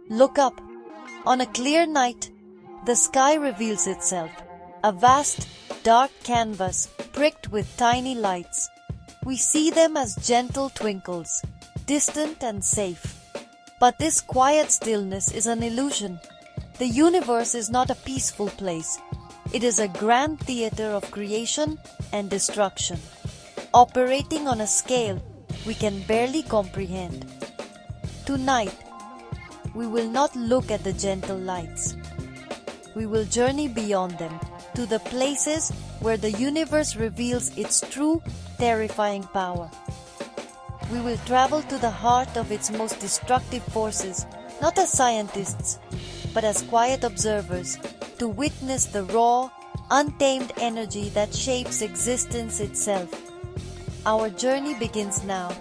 Look up. On a clear night, the sky reveals itself, a vast, dark canvas pricked with tiny lights. We see them as gentle twinkles, distant and safe. But this quiet stillness is an illusion. The universe is not a peaceful place. It is a grand theater of creation and destruction, operating on a scale we can barely comprehend. Tonight, we will not look at the gentle lights. We will journey beyond them to the places where the universe reveals its true, terrifying power. We will travel to the heart of its most destructive forces, not as scientists, but as quiet observers, to witness the raw, untamed energy that shapes existence itself. Our journey begins now.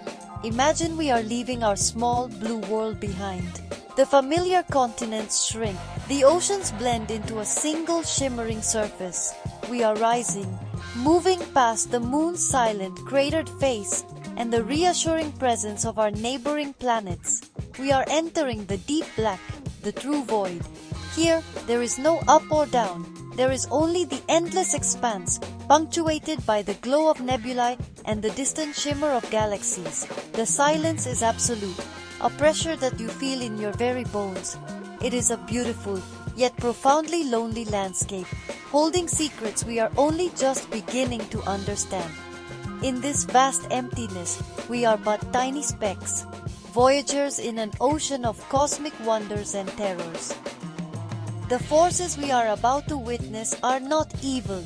Imagine we are leaving our small blue world behind. The familiar continents shrink. The oceans blend into a single shimmering surface. We are rising, moving past the moon's silent, cratered face and the reassuring presence of our neighboring planets. We are entering the deep black, the true void. Here, there is no up or down. There is only the endless expanse, punctuated by the glow of nebulae and the distant shimmer of galaxies. The silence is absolute, a pressure that you feel in your very bones. It is a beautiful, yet profoundly lonely landscape, holding secrets we are only just beginning to understand. In this vast emptiness, we are but tiny specks, voyagers in an ocean of cosmic wonders and terrors. The forces we are about to witness are not evil.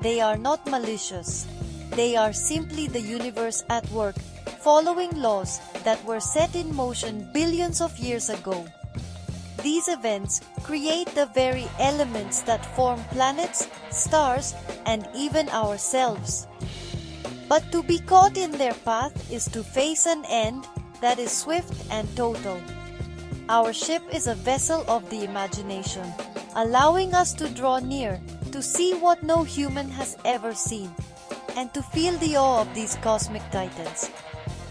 They are not malicious. They are simply the universe at work, following laws that were set in motion billions of years ago. These events create the very elements that form planets, stars, and even ourselves. But to be caught in their path is to face an end that is swift and total. Our ship is a vessel of the imagination, allowing us to draw near, to see what no human has ever seen, and to feel the awe of these cosmic titans.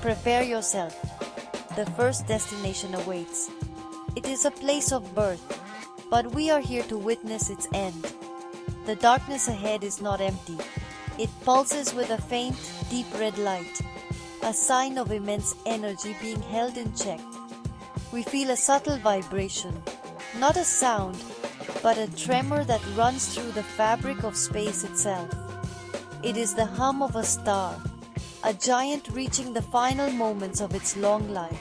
Prepare yourself. The first destination awaits. It is a place of birth, but we are here to witness its end. The darkness ahead is not empty. It pulses with a faint, deep red light, a sign of immense energy being held in check. We feel a subtle vibration, not a sound, but a tremor that runs through the fabric of space itself. It is the hum of a star, a giant reaching the final moments of its long life.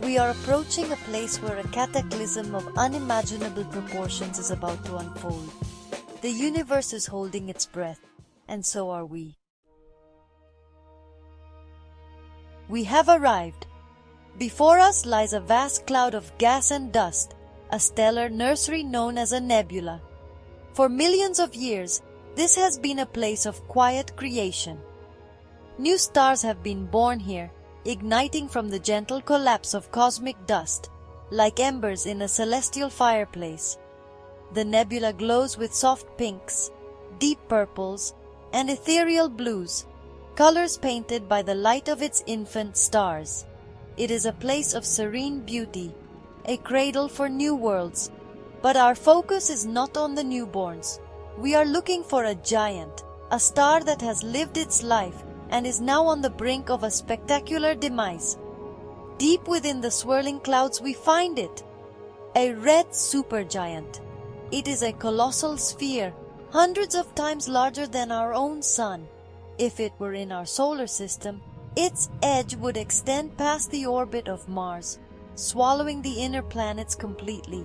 We are approaching a place where a cataclysm of unimaginable proportions is about to unfold. The universe is holding its breath, and so are we. We have arrived. Before us lies a vast cloud of gas and dust, a stellar nursery known as a nebula. For millions of years, this has been a place of quiet creation. New stars have been born here, igniting from the gentle collapse of cosmic dust, like embers in a celestial fireplace. The nebula glows with soft pinks, deep purples, and ethereal blues, colors painted by the light of its infant stars. It is a place of serene beauty, a cradle for new worlds. But our focus is not on the newborns. We are looking for a giant, a star that has lived its life and is now on the brink of a spectacular demise. Deep within the swirling clouds we find it, a red supergiant. It is a colossal sphere, hundreds of times larger than our own sun. If it were in our solar system, its edge would extend past the orbit of Mars, swallowing the inner planets completely.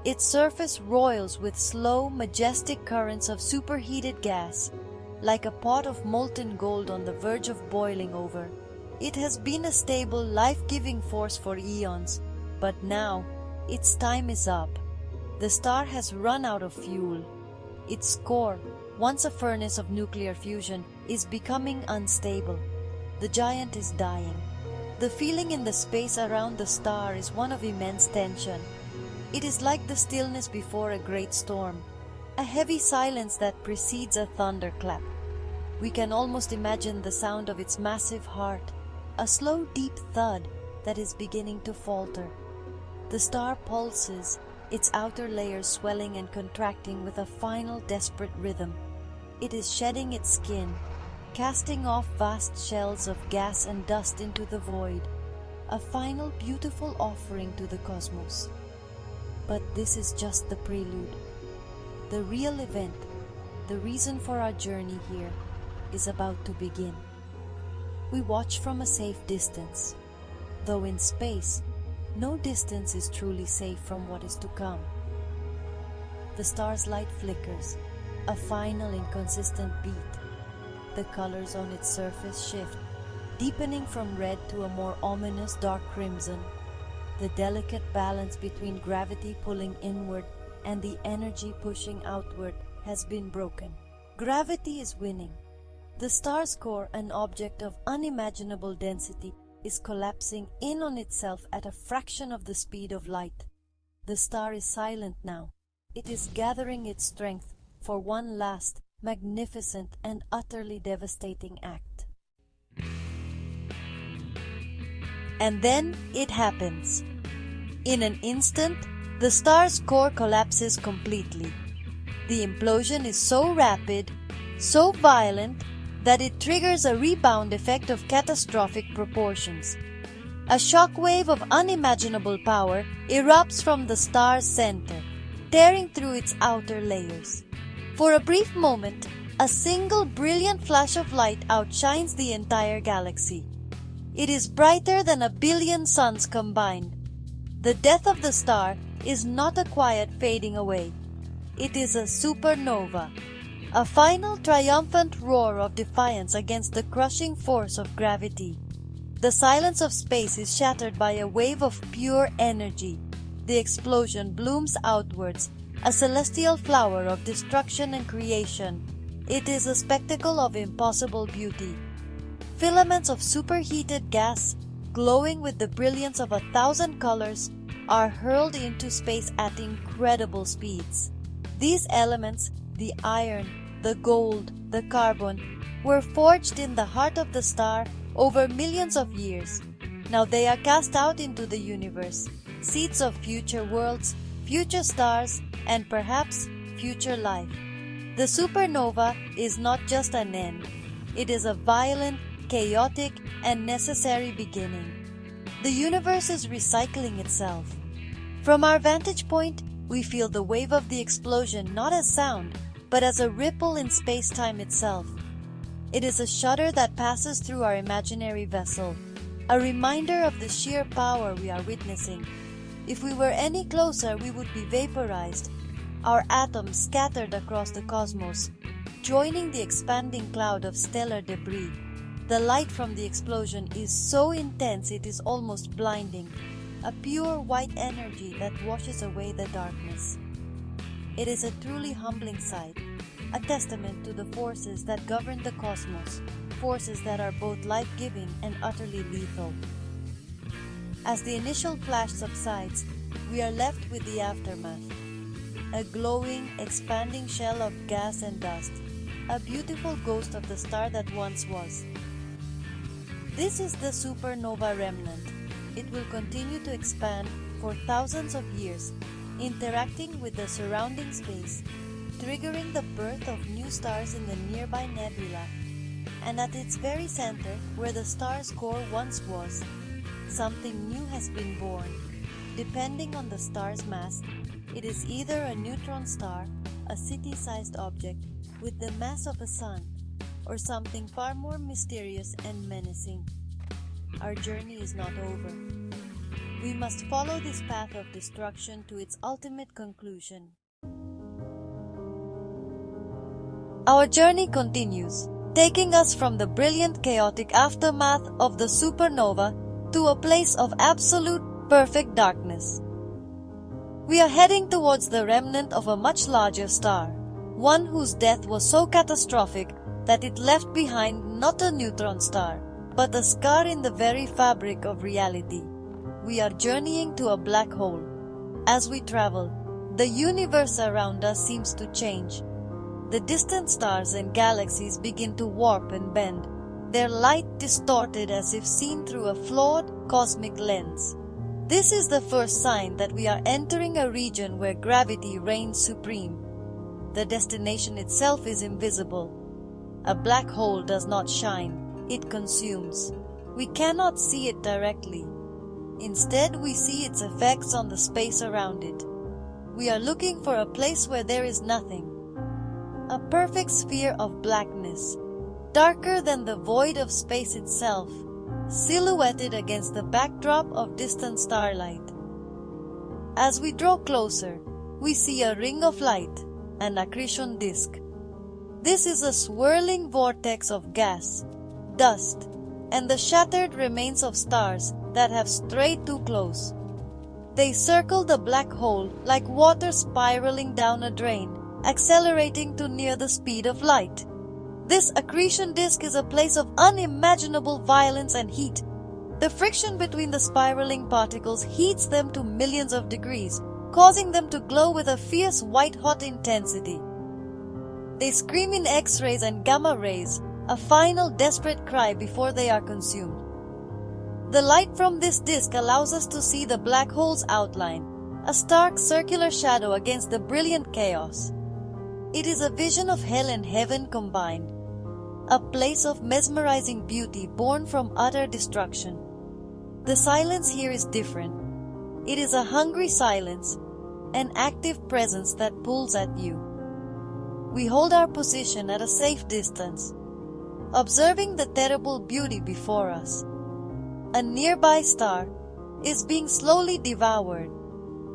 Its surface roils with slow, majestic currents of superheated gas, like a pot of molten gold on the verge of boiling over. It has been a stable, life-giving force for eons, but now its time is up. The star has run out of fuel. Its core, once a furnace of nuclear fusion, is becoming unstable. The giant is dying. The feeling in the space around the star is one of immense tension. It is like the stillness before a great storm, a heavy silence that precedes a thunderclap. We can almost imagine the sound of its massive heart, a slow, deep thud that is beginning to falter. The star pulses, its outer layers swelling and contracting with a final desperate rhythm. It is shedding its skin, casting off vast shells of gas and dust into the void, a final beautiful offering to the cosmos. But this is just the prelude. The real event, the reason for our journey here, is about to begin. We watch from a safe distance, though in space, no distance is truly safe from what is to come. The star's light flickers, a final inconsistent beat. The colors on its surface shift, deepening from red to a more ominous dark crimson. The delicate balance between gravity pulling inward and the energy pushing outward has been broken. Gravity is winning. The star's core, an object of unimaginable density, is collapsing in on itself at a fraction of the speed of light. The star is silent now. It is gathering its strength for one last, magnificent and utterly devastating act. And then it happens. In an instant, the star's core collapses completely. The implosion is so rapid, so violent, that it triggers a rebound effect of catastrophic proportions. A shockwave of unimaginable power erupts from the star's center, tearing through its outer layers. For a brief moment, a single brilliant flash of light outshines the entire galaxy. It is brighter than 1 billion suns combined. The death of the star is not a quiet fading away. It is a supernova, a final triumphant roar of defiance against the crushing force of gravity. The silence of space is shattered by a wave of pure energy. The explosion blooms outwards, a celestial flower of destruction and creation. It is a spectacle of impossible beauty. Filaments of superheated gas, glowing with the brilliance of 1,000 colors, are hurled into space at incredible speeds. These elements, the iron, the gold, the carbon, were forged in the heart of the star over millions of years. Now they are cast out into the universe, seeds of future worlds, future stars, and perhaps future life. The supernova is not just an end. It is a violent, chaotic, and necessary beginning. The universe is recycling itself. From our vantage point, we feel the wave of the explosion not as sound, but as a ripple in space-time itself. It is a shudder that passes through our imaginary vessel, a reminder of the sheer power we are witnessing. If we were any closer, we would be vaporized, our atoms scattered across the cosmos, joining the expanding cloud of stellar debris. The light from the explosion is so intense it is almost blinding, a pure white energy that washes away the darkness. It is a truly humbling sight, a testament to the forces that govern the cosmos, forces that are both life-giving and utterly lethal. As the initial flash subsides, we are left with the aftermath. A glowing, expanding shell of gas and dust, a beautiful ghost of the star that once was. This is the supernova remnant. It will continue to expand for thousands of years, interacting with the surrounding space, triggering the birth of new stars in the nearby nebula. And at its very center, where the star's core once was, something new has been born. Depending on the star's mass, it is either a neutron star, a city-sized object with the mass of a sun, or something far more mysterious and menacing. Our journey is not over. We must follow this path of destruction to its ultimate conclusion. Our journey continues, taking us from the brilliant chaotic aftermath of the supernova to a place of absolute, perfect darkness. We are heading towards the remnant of a much larger star, one whose death was so catastrophic that it left behind not a neutron star, but a scar in the very fabric of reality. We are journeying to a black hole. As we travel, the universe around us seems to change. The distant stars and galaxies begin to warp and bend, their light distorted as if seen through a flawed cosmic lens. This is the first sign that we are entering a region where gravity reigns supreme. The destination itself is invisible. A black hole does not shine, it consumes. We cannot see it directly. Instead, we see its effects on the space around it. We are looking for a place where there is nothing. A perfect sphere of blackness, darker than the void of space itself, silhouetted against the backdrop of distant starlight. As we draw closer, we see a ring of light, an accretion disk. This is a swirling vortex of gas, dust, and the shattered remains of stars that have strayed too close. They circle the black hole like water spiraling down a drain, accelerating to near the speed of light. This accretion disk is a place of unimaginable violence and heat. The friction between the spiraling particles heats them to millions of degrees, causing them to glow with a fierce white-hot intensity. They scream in X-rays and gamma rays, a final desperate cry before they are consumed. The light from this disk allows us to see the black hole's outline, a stark circular shadow against the brilliant chaos. It is a vision of hell and heaven combined, a place of mesmerizing beauty born from utter destruction. The silence here is different. It is a hungry silence, an active presence that pulls at you. We hold our position at a safe distance, observing the terrible beauty before us. A nearby star is being slowly devoured.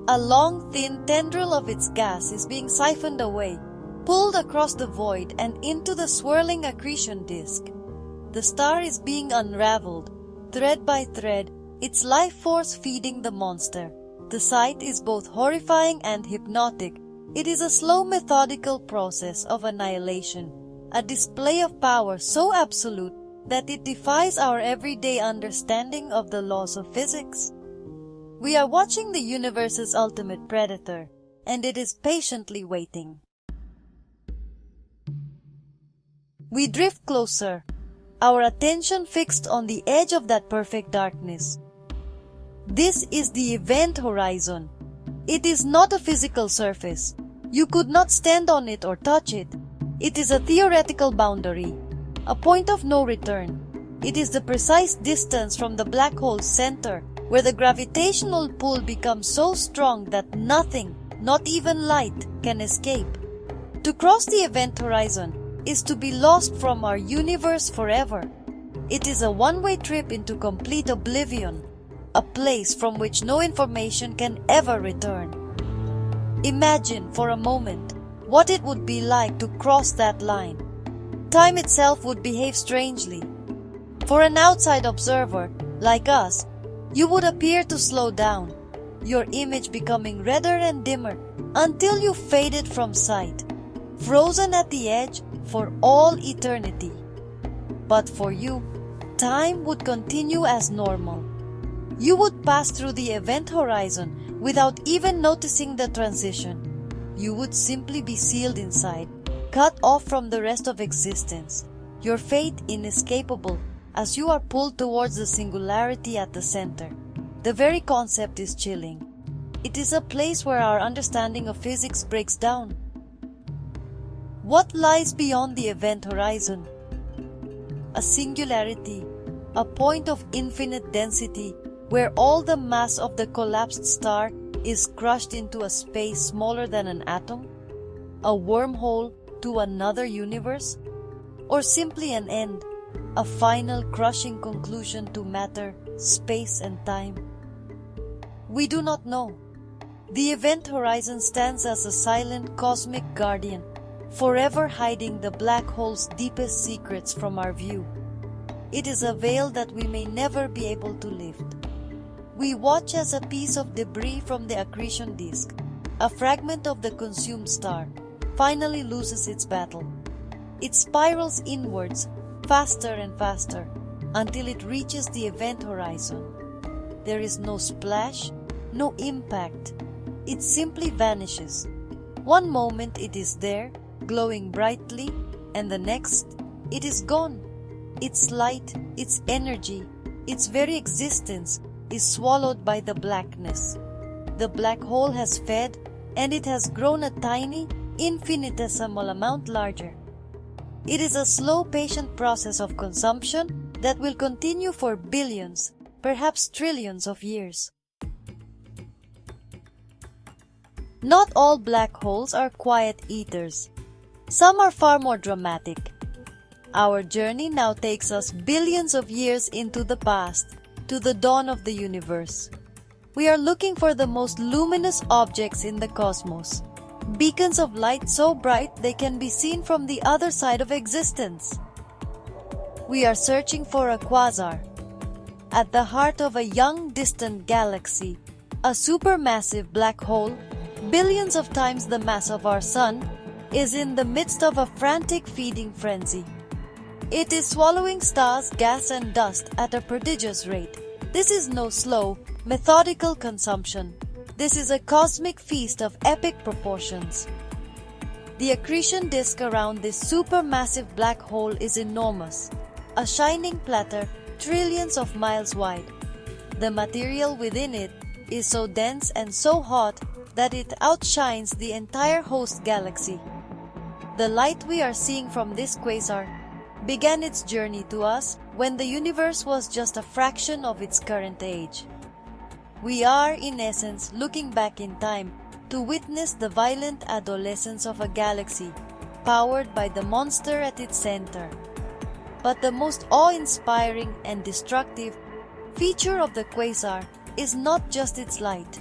A long, thin tendril of its gas is being siphoned away, pulled across the void and into the swirling accretion disk. The star is being unraveled, thread by thread, its life force feeding the monster. The sight is both horrifying and hypnotic. It is a slow, methodical process of annihilation, a display of power so absolute that it defies our everyday understanding of the laws of physics. We are watching the universe's ultimate predator, and it is patiently waiting. We drift closer, our attention fixed on the edge of that perfect darkness. This is the event horizon. It is not a physical surface. You could not stand on it or touch it. It is a theoretical boundary, a point of no return. It is the precise distance from the black hole's center, where the gravitational pull becomes so strong that nothing, not even light, can escape. To cross the event horizon is to be lost from our universe forever. It is a one-way trip into complete oblivion, a place from which no information can ever return. Imagine for a moment what it would be like to cross that line. Time itself would behave strangely. For an outside observer, like us, you would appear to slow down, your image becoming redder and dimmer until you faded from sight, frozen at the edge for all eternity. But for you, time would continue as normal. You would pass through the event horizon without even noticing the transition. You would simply be sealed inside, cut off from the rest of existence, your fate inescapable as you are pulled towards the singularity at the center. The very concept is chilling. It is a place where our understanding of physics breaks down. What lies beyond the event horizon? A singularity, a point of infinite density where all the mass of the collapsed star is crushed into a space smaller than an atom? A wormhole to another universe? Or simply an end, a final crushing conclusion to matter, space and time? We do not know. The event horizon stands as a silent cosmic guardian, forever hiding the black hole's deepest secrets from our view. It is a veil that we may never be able to lift. We watch as a piece of debris from the accretion disk, a fragment of the consumed star, finally loses its battle. It spirals inwards, faster and faster, until it reaches the event horizon. There is no splash, no impact. It simply vanishes. One moment it is there, glowing brightly, and the next, it is gone. Its light, its energy, its very existence is swallowed by the blackness. The black hole has fed, and it has grown a tiny, infinitesimal amount larger. It is a slow, patient process of consumption that will continue for billions, perhaps trillions of years. Not all black holes are quiet eaters. Some are far more dramatic. Our journey now takes us billions of years into the past, to the dawn of the universe. We are looking for the most luminous objects in the cosmos, beacons of light so bright they can be seen from the other side of existence. We are searching for a quasar. At the heart of a young, distant galaxy, a supermassive black hole, billions of times the mass of our Sun, is in the midst of a frantic feeding frenzy. It is swallowing stars, gas and dust at a prodigious rate. This is no slow, methodical consumption. This is a cosmic feast of epic proportions. The accretion disk around this supermassive black hole is enormous, a shining platter trillions of miles wide. The material within it is so dense and so hot that it outshines the entire host galaxy. The light we are seeing from this quasar began its journey to us when the universe was just a fraction of its current age. We are, in essence, looking back in time to witness the violent adolescence of a galaxy powered by the monster at its center. But the most awe-inspiring and destructive feature of the quasar is not just its light.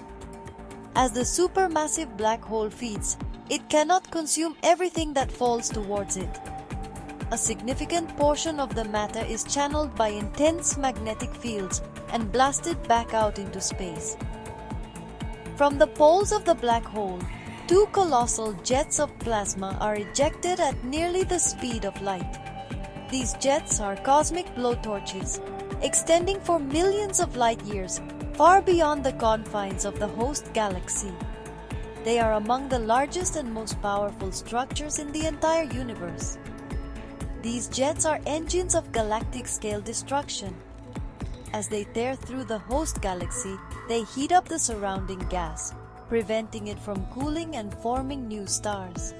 As the supermassive black hole feeds, it cannot consume everything that falls towards it. A significant portion of the matter is channeled by intense magnetic fields and blasted back out into space. From the poles of the black hole, two colossal jets of plasma are ejected at nearly the speed of light. These jets are cosmic blowtorches, extending for millions of light years, far beyond the confines of the host galaxy. They are among the largest and most powerful structures in the entire universe. These jets are engines of galactic-scale destruction. As they tear through the host galaxy, they heat up the surrounding gas, preventing it from cooling and forming new stars.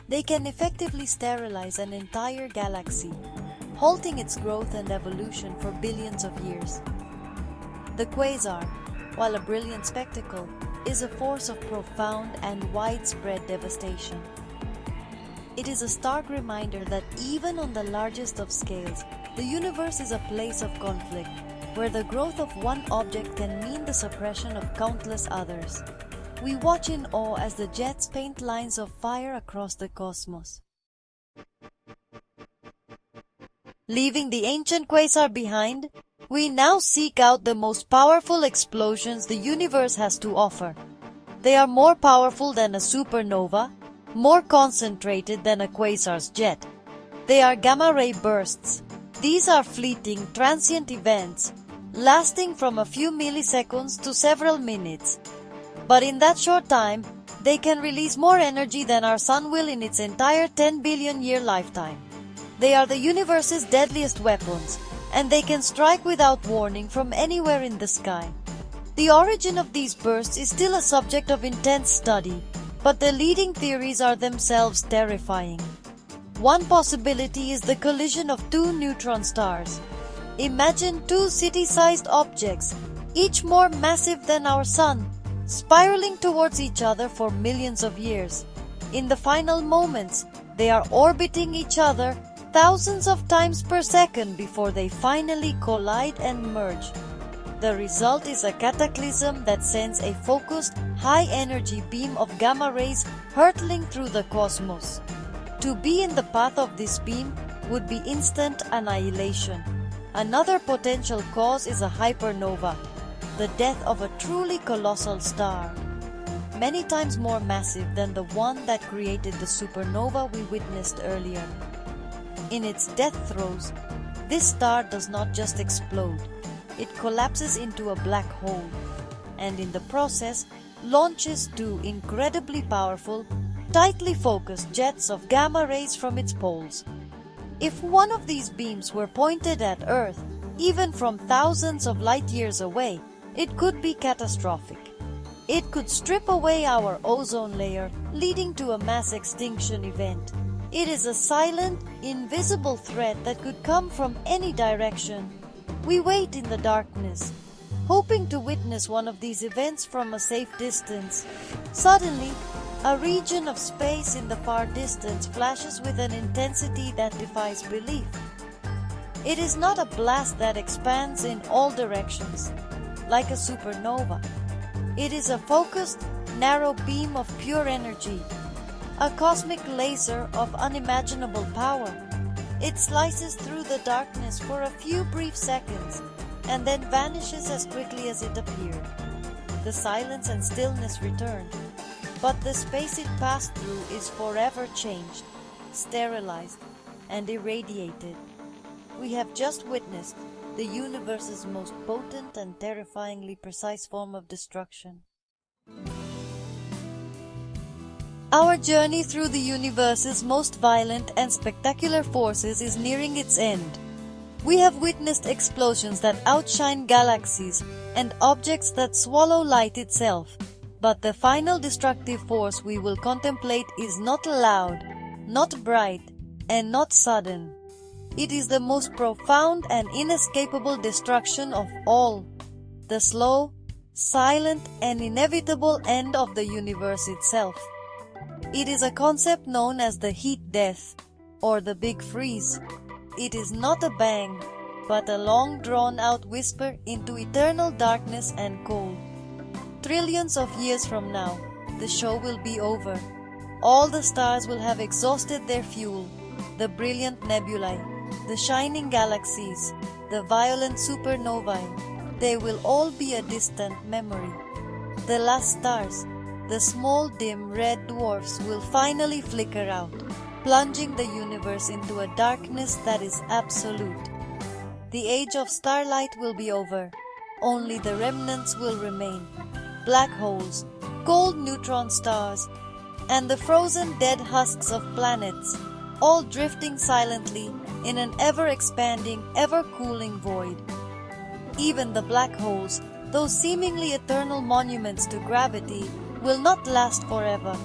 They can effectively sterilize an entire galaxy, halting its growth and evolution for billions of years. The quasar, while a brilliant spectacle, is a force of profound and widespread devastation. It is a stark reminder that even on the largest of scales, the universe is a place of conflict, where the growth of one object can mean the suppression of countless others. We watch in awe as the jets paint lines of fire across the cosmos. Leaving the ancient quasar behind, we now seek out the most powerful explosions the universe has to offer. They are more powerful than a supernova, more concentrated than a quasar's jet. They are gamma-ray bursts. These are fleeting, transient events, lasting from a few milliseconds to several minutes. But in that short time, they can release more energy than our Sun will in its entire 10 billion year lifetime. They are the universe's deadliest weapons, and they can strike without warning from anywhere in the sky. The origin of these bursts is still a subject of intense study, but the leading theories are themselves terrifying. One possibility is the collision of two neutron stars. Imagine two city-sized objects, each more massive than our Sun, spiraling towards each other for millions of years. In the final moments, they are orbiting each other thousands of times per second before they finally collide and merge. The result is a cataclysm that sends a focused, high-energy beam of gamma rays hurtling through the cosmos. To be in the path of this beam would be instant annihilation. Another potential cause is a hypernova, the death of a truly colossal star, many times more massive than the one that created the supernova we witnessed earlier. In its death throes, this star does not just explode. It collapses into a black hole, and in the process, launches two incredibly powerful, tightly focused jets of gamma rays from its poles. If one of these beams were pointed at Earth, Even from thousands of light years away, it could be catastrophic. It could strip away our ozone layer, leading to a mass extinction event. It is a silent, invisible threat that could come from any direction. We wait in the darkness, hoping to witness one of these events from a safe distance. Suddenly, a region of space in the far distance flashes with an intensity that defies belief. It is not a blast that expands in all directions, like a supernova. It is a focused, narrow beam of pure energy, a cosmic laser of unimaginable power. It slices through the darkness for a few brief seconds and then vanishes as quickly as it appeared. The silence and stillness return, but the space it passed through is forever changed, sterilized, and irradiated. We have just witnessed the universe's most potent and terrifyingly precise form of destruction. Our journey through the universe's most violent and spectacular forces is nearing its end. We have witnessed explosions that outshine galaxies and objects that swallow light itself. But the final destructive force we will contemplate is not loud, not bright, and not sudden. It is the most profound and inescapable destruction of all, the slow, silent, and inevitable end of the universe itself. It is a concept known as the heat death, or the big freeze. It is not a bang, but a long drawn-out whisper into eternal darkness and cold. Trillions of years from now, the show will be over. All the stars will have exhausted their fuel, the brilliant nebulae, the shining galaxies, the violent supernovae. They will all be a distant memory. The last stars, the small dim red dwarfs, will finally flicker out, plunging the universe into a darkness that is absolute. The age of starlight will be over. Only the remnants will remain. Black holes, cold neutron stars, and the frozen dead husks of planets, all drifting silently in an ever-expanding, ever-cooling void. Even the black holes, those seemingly eternal monuments to gravity, will not last forever.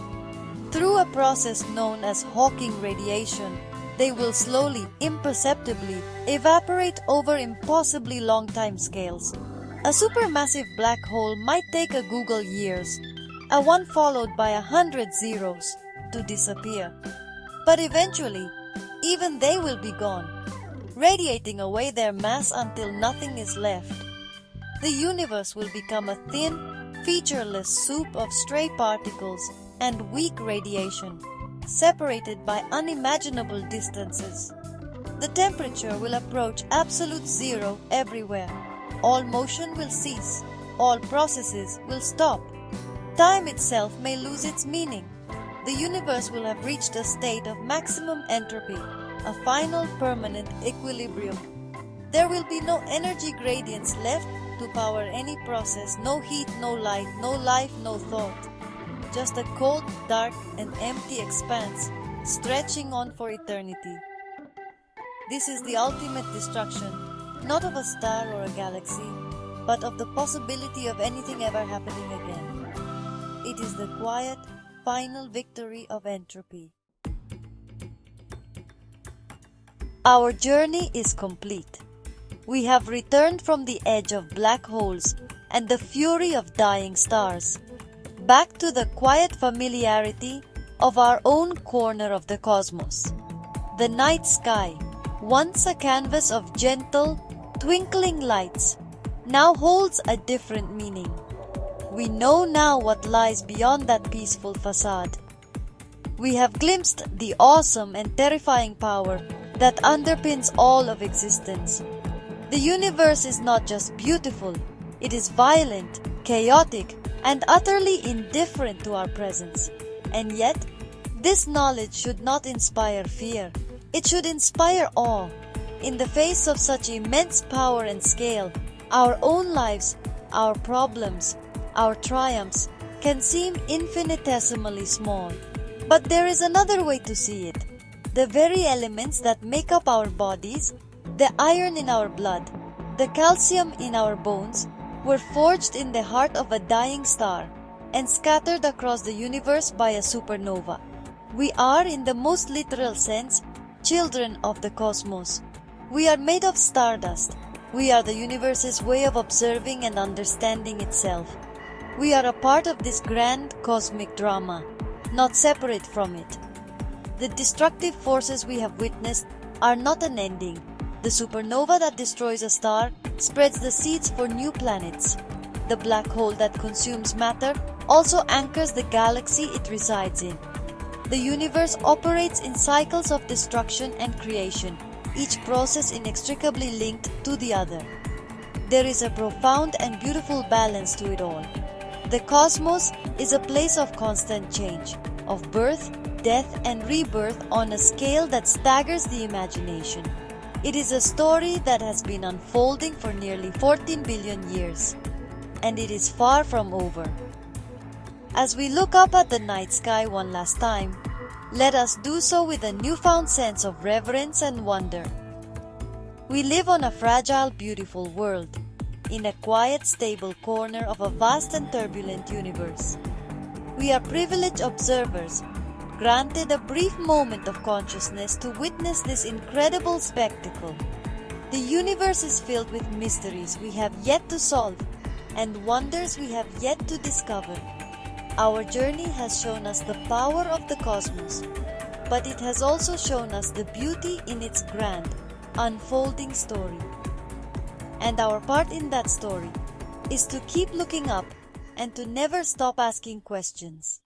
Through a process known as Hawking radiation, they will slowly, imperceptibly, evaporate over impossibly long timescales. A supermassive black hole might take a Google years, a one followed by 100 zeros, to disappear. But eventually, even they will be gone, radiating away their mass until nothing is left. The universe will become a thin, featureless soup of stray particles and weak radiation, separated by unimaginable distances. The temperature will approach absolute zero everywhere. All motion will cease. All processes will stop. Time itself may lose its meaning. The universe will have reached a state of maximum entropy, a final permanent equilibrium. There will be no energy gradients left to power any process, no heat, no light, no life, no thought. Just a cold, dark, and empty expanse, stretching on for eternity. This is the ultimate destruction, not of a star or a galaxy, but of the possibility of anything ever happening again. It is the quiet, final victory of entropy. Our journey is complete. We have returned from the edge of black holes and the fury of dying stars, back to the quiet familiarity of our own corner of the cosmos. The night sky, once a canvas of gentle, twinkling lights, now holds a different meaning. We know now what lies beyond that peaceful facade. We have glimpsed the awesome and terrifying power that underpins all of existence. The universe is not just beautiful, it is violent, chaotic, and utterly indifferent to our presence. And yet, this knowledge should not inspire fear. It should inspire awe. In the face of such immense power and scale, our own lives, our problems, our triumphs can seem infinitesimally small. But there is another way to see it. The very elements that make up our bodies, the iron in our blood, The calcium in our bones were forged in the heart of a dying star and scattered across the universe by a supernova. We are, in the most literal sense, children of the cosmos. We are made of stardust. We are the universe's way of observing and understanding itself. We are a part of this grand cosmic drama, not separate from it. The destructive forces we have witnessed are not an ending. The supernova that destroys a star spreads the seeds for new planets. The black hole that consumes matter also anchors the galaxy it resides in. The universe operates in cycles of destruction and creation, each process inextricably linked to the other. There is a profound and beautiful balance to it all. The cosmos is a place of constant change, of birth, death, and rebirth on a scale that staggers the imagination. It is a story that has been unfolding for nearly 14 billion years, and it is far from over. As we look up at the night sky one last time, let us do so with a newfound sense of reverence and wonder. We live on a fragile, beautiful world, in a quiet, stable corner of a vast and turbulent universe. We are privileged observers, granted a brief moment of consciousness to witness this incredible spectacle. The universe is filled with mysteries we have yet to solve and wonders we have yet to discover. Our journey has shown us the power of the cosmos, but it has also shown us the beauty in its grand, unfolding story. And our part in that story is to keep looking up and to never stop asking questions.